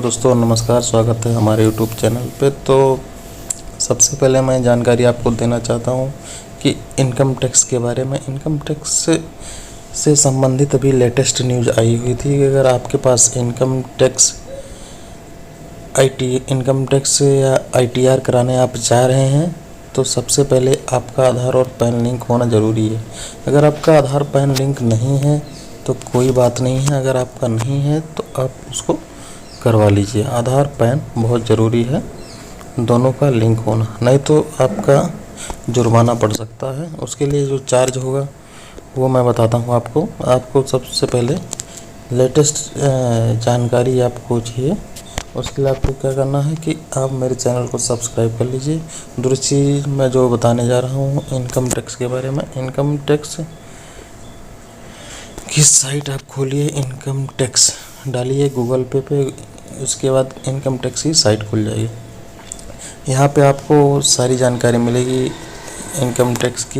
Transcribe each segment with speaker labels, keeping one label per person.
Speaker 1: दोस्तों नमस्कार, स्वागत है हमारे यूट्यूब चैनल पे। तो सबसे पहले मैं जानकारी आपको देना चाहता हूँ कि इनकम टैक्स के बारे में। इनकम टैक्स से संबंधित अभी लेटेस्ट न्यूज़ आई हुई थी कि अगर आपके पास इनकम टैक्स या ITR कराने आप जा रहे हैं तो सबसे पहले आपका आधार और पैन लिंक होना ज़रूरी है। अगर आपका आधार पैन लिंक नहीं है तो कोई बात नहीं है, अगर आपका नहीं है तो आप उसको करवा लीजिए। आधार पैन बहुत ज़रूरी है, दोनों का लिंक होना, नहीं तो आपका जुर्माना पड़ सकता है। उसके लिए जो चार्ज होगा वो मैं बताता हूँ आपको सबसे पहले लेटेस्ट जानकारी आपको चाहिए। उसके लिए आपको क्या करना है कि आप मेरे चैनल को सब्सक्राइब कर लीजिए। दूसरी मैं जो बताने जा रहा हूँ इनकम टैक्स के बारे में। इनकम टैक्स की साइट आप खोलिए, इनकम टैक्स डालिए गूगल पे, उसके बाद इनकम टैक्स की साइट खुल जाएगी। यहाँ पे आपको सारी जानकारी मिलेगी इनकम टैक्स की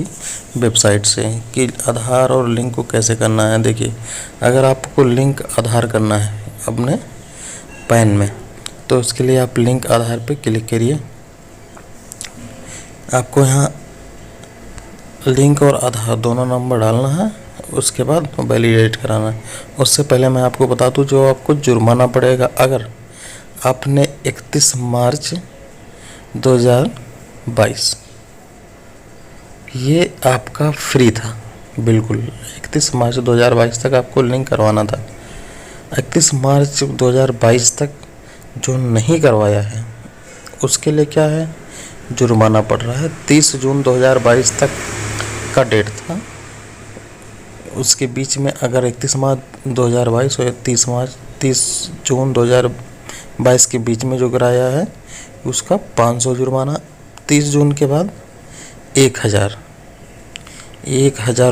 Speaker 1: वेबसाइट से कि आधार और लिंक को कैसे करना है। देखिए, अगर आपको लिंक आधार करना है अपने पैन में तो उसके लिए आप लिंक आधार पे क्लिक करिए। आपको यहाँ लिंक और आधार दोनों नंबर डालना है, उसके बाद वैलिडेट कराना है। उससे पहले मैं आपको बता दूं जो आपको जुर्माना पड़ेगा अगर आपने 31 मार्च 2022, ये आपका फ्री था बिल्कुल। 31 मार्च 2022 तक आपको लिंक करवाना था। 31 मार्च 2022 तक जो नहीं करवाया है उसके लिए क्या है, जुर्माना पड़ रहा है। 30 जून 2022 तक का डेट था, उसके बीच में अगर 31 मार्च 2022 और 30 जून 2022 के बीच में जो कराया है उसका 500 जुर्माना। 30 जून के बाद 1000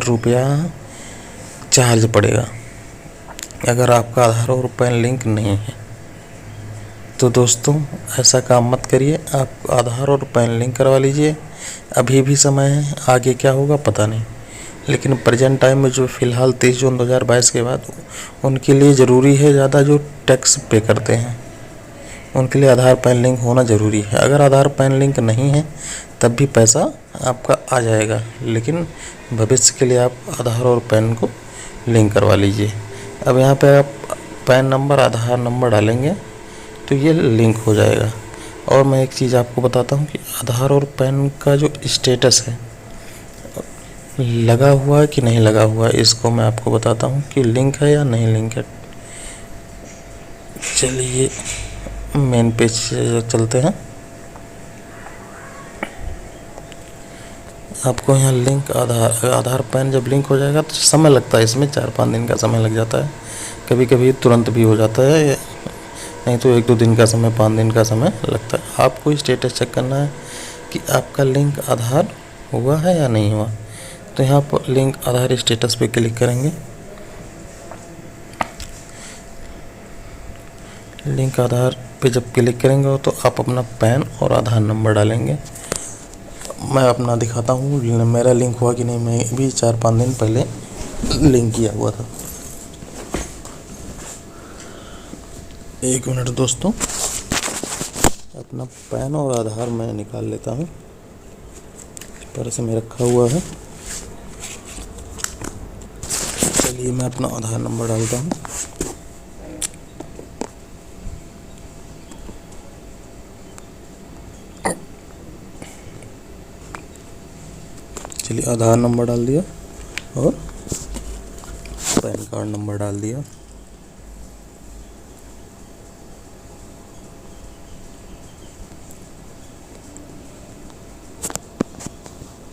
Speaker 1: रुपया चार्ज पड़ेगा अगर आपका आधार और पैन लिंक नहीं है। तो दोस्तों ऐसा काम मत करिए, आप आधार और पैन लिंक करवा लीजिए। अभी भी समय है, आगे क्या होगा पता नहीं, लेकिन प्रेजेंट टाइम में जो फ़िलहाल 30 जून 2022 के बाद उनके लिए ज़रूरी है, ज़्यादा जो टैक्स पे करते हैं उनके लिए आधार पैन लिंक होना ज़रूरी है। अगर आधार पैन लिंक नहीं है तब भी पैसा आपका आ जाएगा, लेकिन भविष्य के लिए आप आधार और पैन को लिंक करवा लीजिए। अब यहाँ पे आप पैन नंबर आधार नंबर डालेंगे तो ये लिंक हो जाएगा। और मैं एक चीज़ आपको बताता हूँ कि आधार और पैन का जो स्टेटस है लगा हुआ है कि नहीं लगा हुआ है, इसको मैं आपको बताता हूँ कि लिंक है या नहीं लिंक है। चलिए मेन पेज से चलते हैं। आपको यहाँ लिंक आधार पैन जब लिंक हो जाएगा तो समय लगता है, इसमें 4-5 दिन का समय लग जाता है, कभी कभी तुरंत भी हो जाता है, नहीं तो 1-2 दिन का समय, 5 दिन का समय लगता है। आपको स्टेटस चेक करना है कि आपका लिंक आधार हुआ है या नहीं हुआ। तो यहाँ पर लिंक आधार स्टेटस पे क्लिक करेंगे। लिंक आधार पे जब क्लिक करेंगे तो आप अपना पैन और आधार नंबर डालेंगे। मैं अपना दिखाता हूँ मेरा लिंक हुआ कि नहीं। मैं भी 4-5 दिन पहले लिंक किया हुआ था। 1 मिनट दोस्तों, अपना पैन और आधार मैं निकाल लेता हूँ, पर्स में रखा हुआ है। चलिए मैं अपना आधार नंबर डालता हूँ। चलिए आधार नंबर डाल दिया और पैन कार्ड नंबर डाल दिया।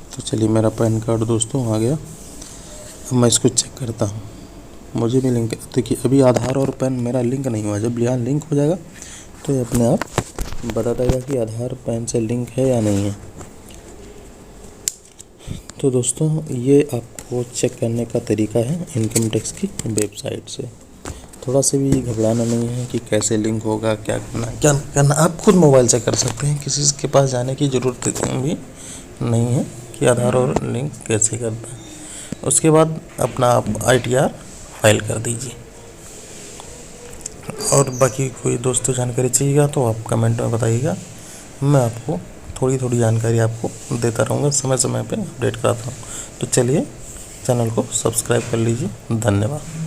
Speaker 1: तो चलिए मेरा पैन कार्ड दोस्तों आ गया। अब मैं इसको चेक करता हूँ, मुझे भी लिंक। देखिए अभी आधार और पैन मेरा लिंक नहीं हुआ, जब यहाँ लिंक हो जाएगा तो ये अपने आप बता देगा कि आधार पैन से लिंक है या नहीं है। तो दोस्तों ये आपको चेक करने का तरीका है इनकम टैक्स की वेबसाइट से। थोड़ा सा भी घबराना नहीं है कि कैसे लिंक होगा, क्या करना आप खुद मोबाइल से कर सकते हैं, किसी के पास जाने की ज़रूरत भी नहीं है कि आधार और लिंक कैसे करता है। उसके बाद अपना आप ITR फाइल कर दीजिए। और बाकी कोई दोस्तों जानकारी चाहिएगा तो आप कमेंट में बताइएगा, मैं आपको थोड़ी थोड़ी जानकारी आपको देता रहूँगा, समय समय पे अपडेट कराता हूँ। तो चलिए चैनल को सब्सक्राइब कर लीजिए। धन्यवाद।